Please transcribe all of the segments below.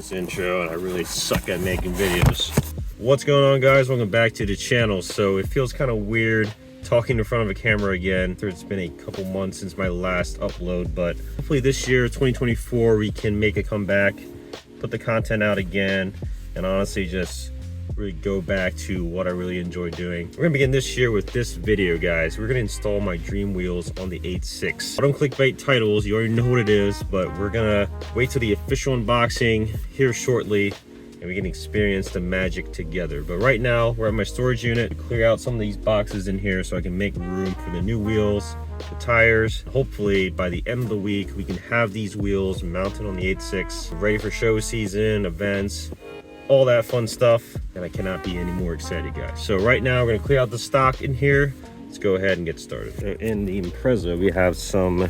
this intro and I really suck at making videos. What's going on, guys? Welcome back to the channel. So it feels kind of weird talking in front of a camera again. It's been a couple months since my last upload, but hopefully this year, 2024, we can make a comeback, put the content out again, and honestly just really go back to what I really enjoy doing. We're gonna begin this year with this video, guys. We're gonna install my dream wheels on the 8.6. I don't clickbait titles, you already know what it is, but we're gonna wait till the official unboxing here shortly and we can experience the magic together. But right now, we're at my storage unit. Clear out some of these boxes in here so I can make room for the new wheels, the tires. Hopefully by the end of the week, we can have these wheels mounted on the 8.6, ready for show season, events, all that fun stuff, and I cannot be any more excited, guys. So right now we're gonna clear out the stock in here. Let's go ahead and get started. So in the Impreza, we have some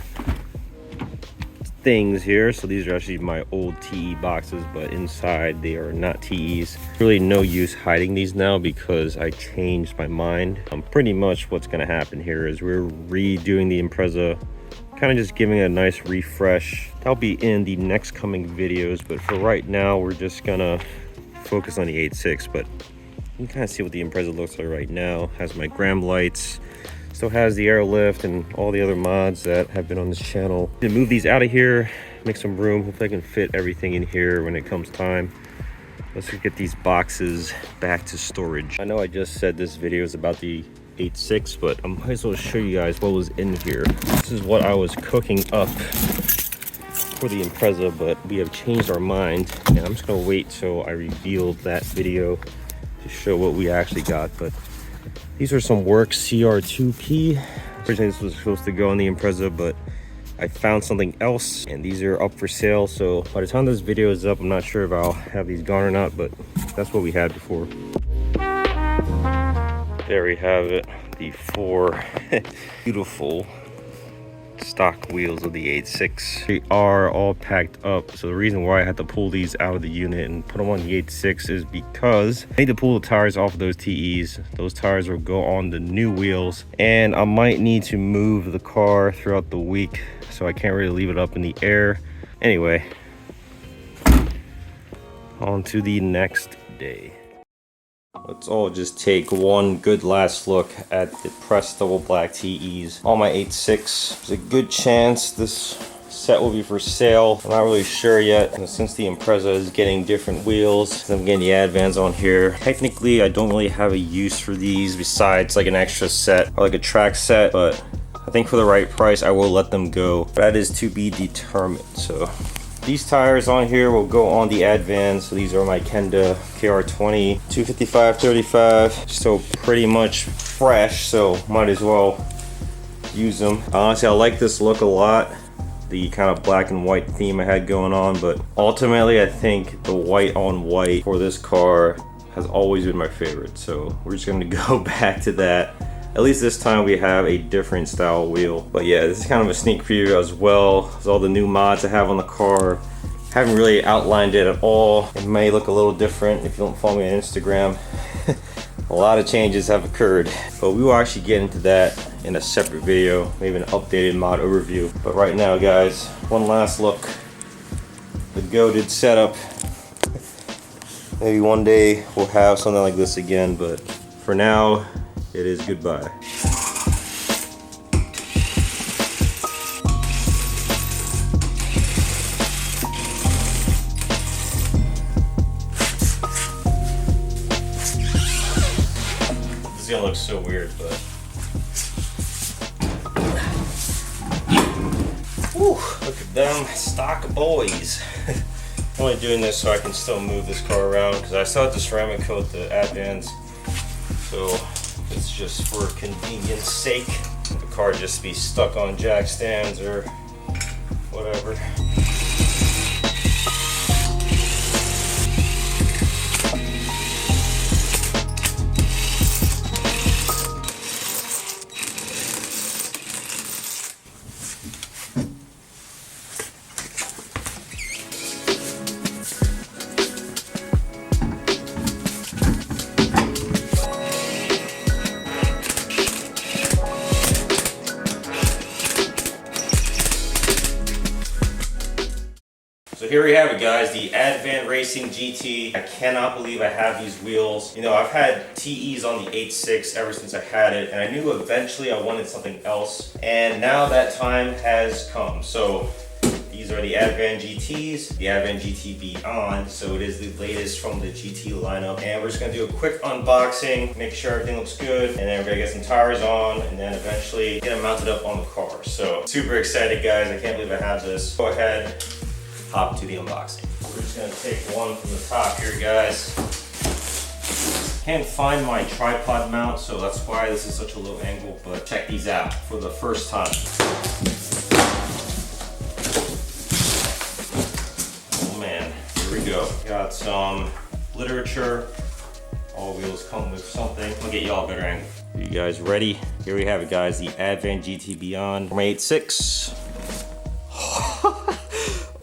things here. So these are actually my old TE boxes, but inside they are not TEs. Really no use hiding these now because I changed my mind. Pretty much what's gonna happen here is we're redoing the Impreza, kind of just giving it a nice refresh. That'll be in the next coming videos, but for right now we're just gonna focus on the 8.6. But you can kind of see what the Impreza looks like right now. Has my gram lights, still has the airlift and all the other mods that have been on this channel. To move these out of here, make some room. Hopefully I can fit everything in here when it comes time. Let's get these boxes back to storage. I know I just said this video is about the 8.6, but I might as well show you guys what was in here. This is what I was cooking up for the Impreza, but we have changed our mind, and I'm just gonna wait till I reveal that video to show what we actually got. But these are some Works CR2P. Originally this was supposed to go on the Impreza, but I found something else and these are up for sale. So by the time this video is up, I'm not sure if I'll have these gone or not, but that's what we had before. There we have it, the 4 beautiful stock wheels of the 8.6. They are all packed up, so the reason why I had to pull these out of the unit and put them on the 8.6 is because I need to pull the tires off of those TEs. Those tires will go on the new wheels, and I might need to move the car throughout the week, so I can't really leave it up in the air. Anyway, on to the next day. Let's all just take one good last look at the pressed double black TEs on my 8.6. There's a good chance this set will be for sale. I'm not really sure yet, and since the Impreza is getting different wheels, I'm getting the Advans on here. Technically, I don't really have a use for these besides like an extra set or like a track set, but I think for the right price, I will let them go. That is to be determined. So these tires on here will go on the Advans. So these are my Kenda KR20 255/35. So pretty much fresh, so might as well use them. Honestly, I like this look a lot, the kind of black and white theme I had going on, but ultimately I think the white on white for this car has always been my favorite. So we're just gonna go back to that. At least this time we have a different style wheel. But yeah, this is kind of a sneak preview as well as all the new mods I have on the car. Haven't really outlined it at all. It may look a little different if you don't follow me on Instagram. A lot of changes have occurred, but we will actually get into that in a separate video, maybe an updated mod overview. But right now, guys, one last look. The goated setup. Maybe one day we'll have something like this again, but for now, it is goodbye. This is gonna look so weird, but whew, look at them stock boys. I'm only doing this so I can still move this car around because I still have to ceramic coat the Advans. So it's just for convenience sake. The car just be stuck on jack stands or whatever. here we have it, guys, the Advan Racing GT. I cannot believe I have these wheels. You know, I've had TEs on the 8.6 ever since I had it, and I knew eventually I wanted something else, and now that time has come. So these are the Advan GTs, the Advan GT Beyond, so it is the latest from the GT lineup. And we're just gonna do a quick unboxing, make sure everything looks good, and then we're gonna get some tires on, and then eventually get them mounted up on the car. So super excited, guys. I can't believe I have this. Go ahead, hop to the unboxing. We're just gonna take one from the top here, guys. Can't find my tripod mount, so that's why this is such a low angle, but check these out for the first time. Here we go. Got some literature. All wheels come with something. I'll get y'all a better angle. Are you guys ready? Here we have it, guys. The Advan GT Beyond from 8.6.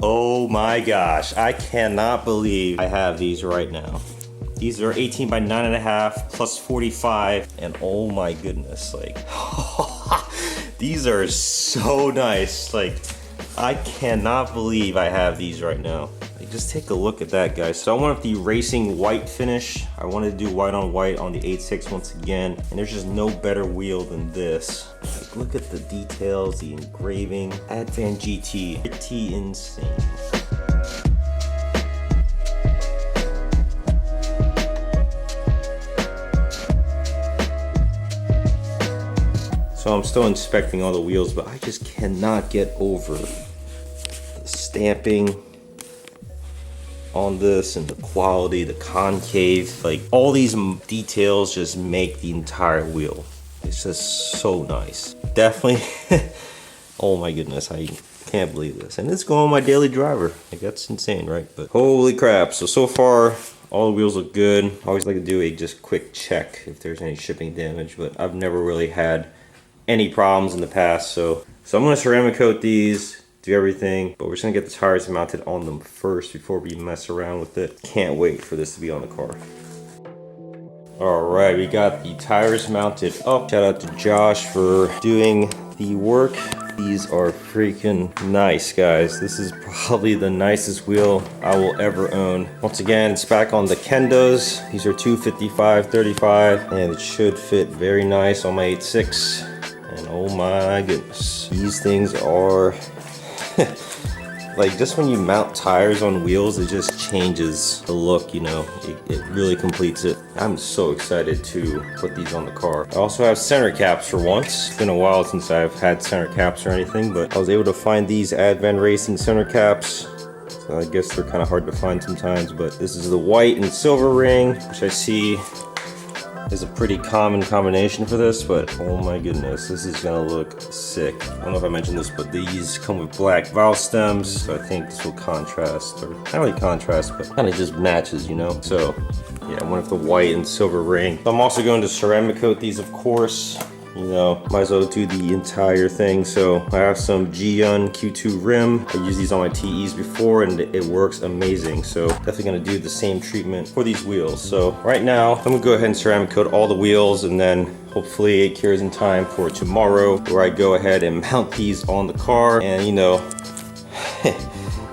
Oh my gosh. I cannot believe I have these right now. These are 18 by 9.5 plus 45. And oh my goodness, like, these are so nice. Like, I cannot believe I have these right now. Like, just take a look at that, guys. So I wanted the racing white finish. I wanted to do white on white on the 8.6 once again. And there's just no better wheel than this. Like, look at the details, the engraving. Advan GT, pretty insane. So I'm still inspecting all the wheels, but I just cannot get over the stamping on this and the quality, the concave, like all these details just make the entire wheel. It's just so nice. Definitely, oh my goodness, I can't believe this. And it's going on my daily driver. Like, that's insane, right? But holy crap. So far, all the wheels look good. I always like to do a just quick check if there's any shipping damage, but I've never really had any problems in the past. So I'm gonna ceramic coat these, do everything, but we're just gonna get the tires mounted on them first before we mess around with it. Can't wait for this to be on the car. All right, we got the tires mounted up. Shout out to Josh for doing the work. These are freaking nice, guys. This is probably the nicest wheel I will ever own. Once again, it's back on the Kendas. These are 255/35, and it should fit very nice on my 8.6. And oh my goodness, these things are like, just when you mount tires on wheels, it just changes the look, you know. It really completes it. I'm so excited to put these on the car. I also have center caps for once. It's been a while since I've had center caps or anything, but I was able to find these Advan Racing center caps. So I guess they're kind of hard to find sometimes, but this is the white and silver ring, which I see is a pretty common combination for this, but oh my goodness, this is gonna look sick. I don't know if I mentioned this, but these come with black valve stems, so I think this will contrast, or not really contrast, but kind of just matches, you know? So yeah, I went with the white and silver ring. I'm also going to ceramic coat these, of course. You know, might as well do the entire thing. So I have some G-Un Q2 rim. I used these on my TEs before and it works amazing. So definitely gonna do the same treatment for these wheels. So right now, I'm gonna go ahead and ceramic coat all the wheels, and then hopefully it cures in time for tomorrow, where I go ahead and mount these on the car. And you know,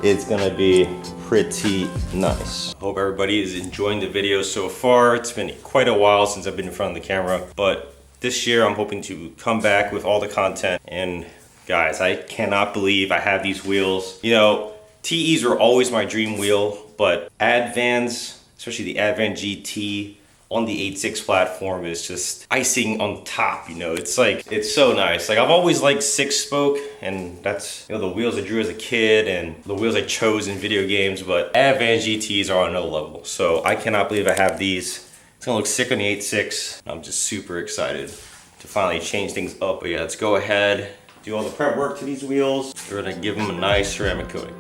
it's gonna be pretty nice. Hope everybody is enjoying the video so far. It's been quite a while since I've been in front of the camera, but this year I'm hoping to come back with all the content. And guys, I cannot believe I have these wheels. You know, TEs were always my dream wheel, but Advans, especially the Advan GT on the 8.6 platform, is just icing on top, you know. It's like, it's so nice. Like, I've always liked 6-spoke, and that's, you know, the wheels I drew as a kid and the wheels I chose in video games, but Advan GTs are on another level. So I cannot believe I have these. It's gonna look sick on the 8.6. I'm just super excited to finally change things up. But yeah, let's go ahead, do all the prep work to these wheels. We're gonna give them a nice ceramic coating.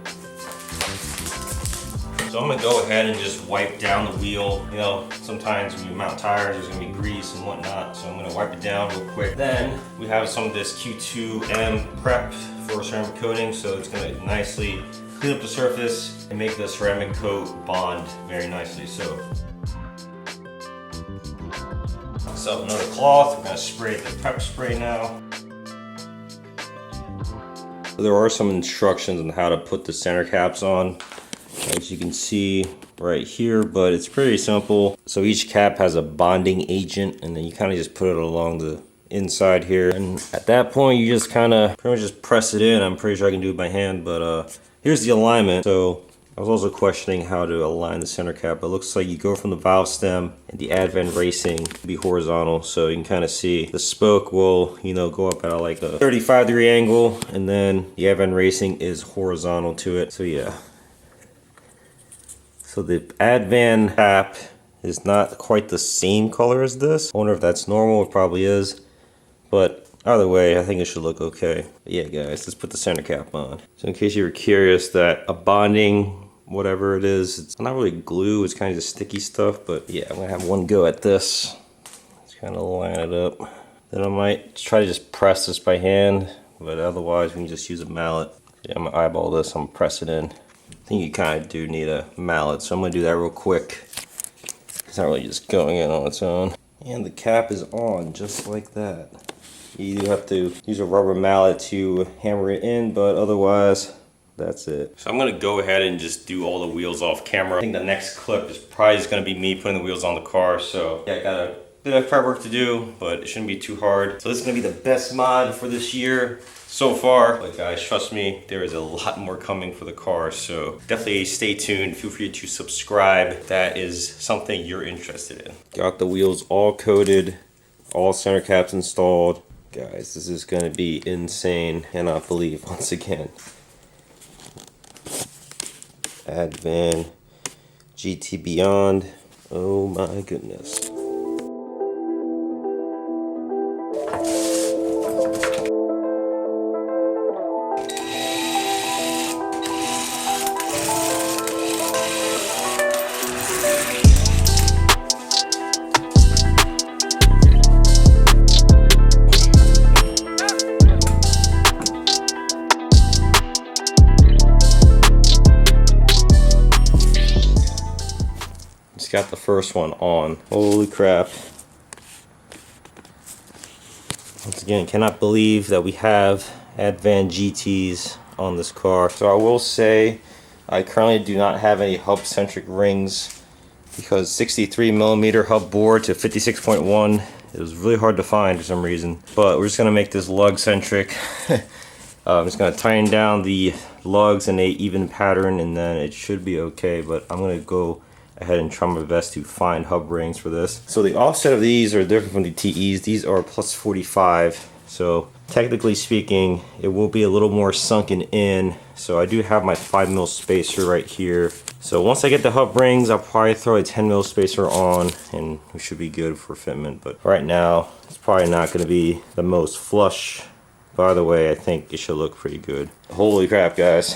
So I'm gonna go ahead and just wipe down the wheel. You know, sometimes when you mount tires, there's gonna be grease and whatnot. So I'm gonna wipe it down real quick. Then we have some of this Q2M prep for ceramic coating. So it's gonna nicely clean up the surface and make the ceramic coat bond very nicely. So another cloth, we're gonna spray the prep spray now. There are some instructions on how to put the center caps on. as you can see right here, but it's pretty simple. So each cap has a bonding agent, and then you kind of just put it along the inside here, and at that point you just kind of pretty much just press it in. I'm pretty sure I can do it by hand, but here's the alignment. So I was also questioning how to align the center cap, but it looks like you go from the valve stem and the Advan racing to be horizontal. So you can kind of see the spoke will, you know, go up at like a 35-degree angle, and then the Advan racing is horizontal to it. So yeah. So the Advan cap is not quite the same color as this. I wonder if that's normal. It probably is. But either way, I think it should look okay. But yeah, guys, let's put the center cap on. So in case you were curious, that a bonding, whatever it is, it's not really glue, it's kind of just sticky stuff. But yeah, I'm gonna have one go at this. Just kind of line it up. Then I might try to just press this by hand, but otherwise we can just use a mallet. Yeah, I'm gonna eyeball this, I'm gonna press it in. I think you kind of do need a mallet, so I'm gonna do that real quick. It's not really just going in on its own. And the cap is on just like that. You do have to use a rubber mallet to hammer it in, but otherwise, that's it. So I'm gonna go ahead and just do all the wheels off camera. I think the next clip is probably just gonna be me putting the wheels on the car. So yeah, I got a bit of prep work to do, but it shouldn't be too hard. So this is gonna be the best mod for this year so far. But guys, trust me, there is a lot more coming for the car. So definitely stay tuned. Feel free to subscribe. If that is something you're interested in. Got the wheels all coated, all center caps installed. Guys, this is gonna be insane. Cannot believe, once again. Advan GT Beyond. Oh my goodness. Got the first one on. Holy crap. Once again, cannot believe that we have Advan GTs on this car. So I will say I currently do not have any hub centric rings because 63mm hub bore to 56.1, it was really hard to find for some reason. But we're just gonna make this lug centric. I'm just gonna tighten down the lugs in a even pattern, and then it should be okay. But I'm gonna go ahead and try my best to find hub rings for this. So the offset of these are different from the TEs. These are plus 45. So technically speaking, it will be a little more sunken in. So I do have my 5mm spacer right here. So once I get the hub rings, I'll probably throw a 10mm spacer on and we should be good for fitment. But right now, it's probably not gonna be the most flush. By the way, I think it should look pretty good. Holy crap, guys.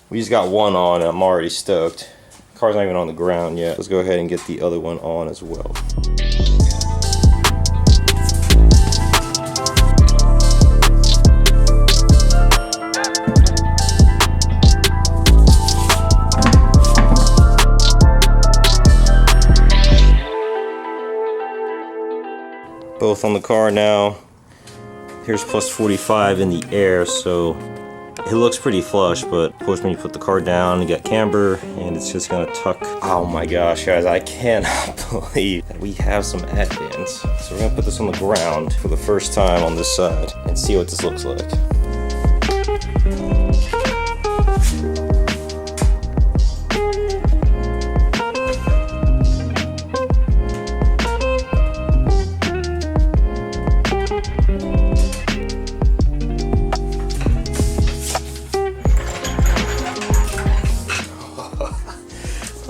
We just got one on and I'm already stoked. Car's not even on the ground yet. Let's go ahead and get the other one on as well. Both on the car now. Here's plus 45 in the air, so it looks pretty flush, but of course when you put the car down, you got camber, and it's just gonna tuck. Oh my gosh, guys, I cannot believe that we have some Advans. So we're gonna put this on the ground for the first time on this side and see what this looks like.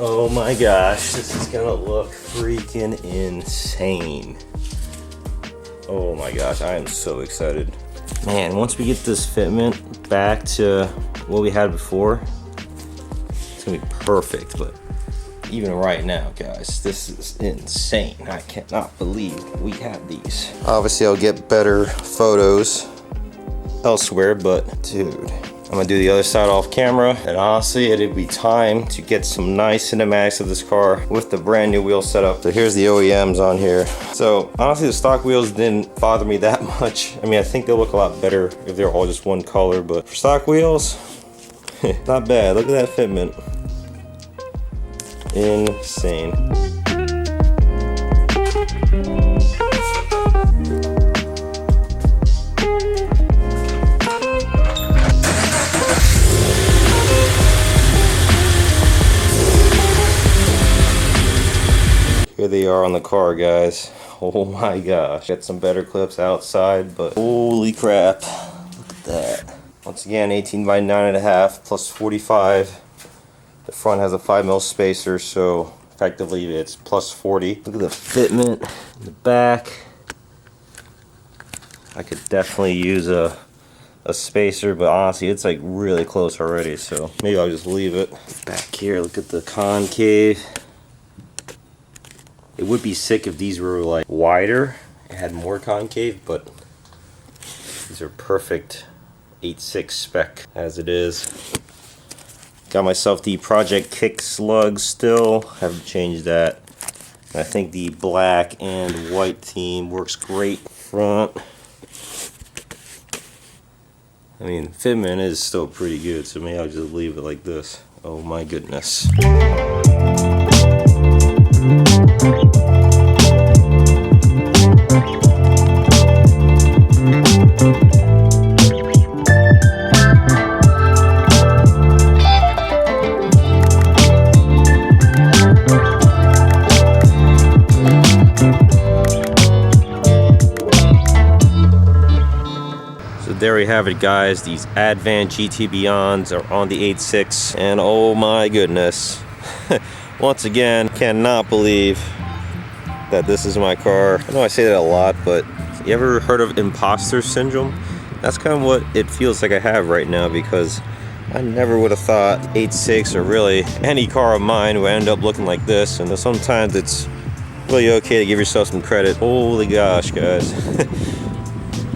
Oh my gosh, this is gonna look freaking insane. Oh my gosh, I am so excited. Man, once we get this fitment back to what we had before, it's gonna be perfect. But even right now, guys, this is insane. I cannot believe we have these. Obviously, I'll get better photos elsewhere, but dude, I'm gonna do the other side off camera, and honestly, it'd be time to get some nice cinematics of this car with the brand new wheel setup. So here's the OEMs on here. So honestly, the stock wheels didn't bother me that much. I mean, I think they'll look a lot better if they're all just one color, but for stock wheels, Not bad. Look at that fitment. Insane. Here they are on the car, guys. Oh my gosh. Got some better clips outside, but holy crap. Look at that. Once again, 18 by 9.5 plus 45. The front has a 5mm spacer, so effectively it's plus 40. Look at the fitment in the back. I could definitely use a spacer, but honestly it's like really close already, so maybe I'll just leave it. Back here, look at the concave. It would be sick if these were like wider and had more concave, but these are perfect 8.6 spec as it is. Got myself the Project Kick slug still, haven't changed that. And I think the black and white theme works great front. I mean, fitment is still pretty good, so maybe I'll just leave it like this. Oh my goodness. There we have it, guys. These Advan GT Beyonds are on the 8.6, and oh my goodness. Once again, cannot believe that this is my car. I know I say that a lot, but you ever heard of imposter syndrome? That's kind of what it feels like I have right now, because I never would have thought 8.6 or really any car of mine would end up looking like this. And sometimes it's really okay to give yourself some credit. Holy gosh, guys.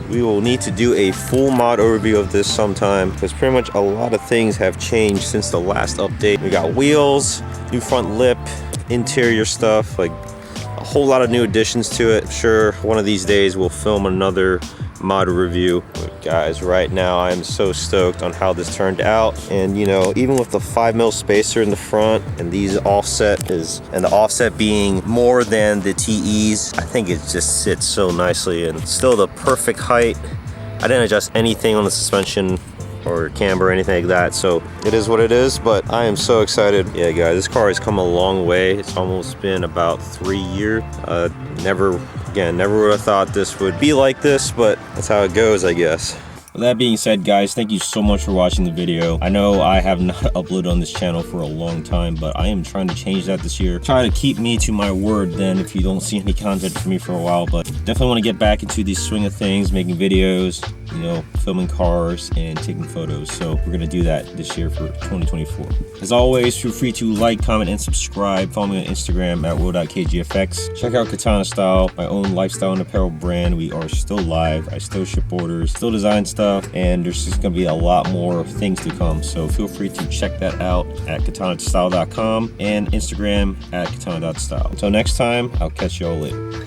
We will need to do a full mod overview of this sometime, because pretty much a lot of things have changed since the last update. We got wheels, new front lip, interior stuff, like a whole lot of new additions to it. I'm sure one of these days we'll film another mod review. But guys, right now I'm so stoked on how this turned out. And you know, even with the 5mm spacer in the front and these offset and the offset being more than the TEs, I think it just sits so nicely and still the perfect height. I didn't adjust anything on the suspension or camber or anything like that, so it is what it is. But I am so excited. Yeah guys, this car has come a long way. It's almost been about 3 years. Never would have thought this would be like this, but that's how it goes, I guess. With that being said, guys, thank you so much for watching the video. I know I have not uploaded on this channel for a long time, but I am trying to change that this year. Try to keep me to my word then if you don't see any content from me for a while, but definitely want to get back into the swing of things, making videos, you know, filming cars and taking photos. So we're going to do that this year for 2024. As always, feel free to like, comment, and subscribe. Follow me on Instagram at will.kgfx. Check out Katana Style, my own lifestyle and apparel brand. We are still live. I still ship orders, still design stuff, and there's just going to be a lot more things to come. So feel free to check that out at katanastyle.com and Instagram at katana.style. Until next time, I'll catch y'all later.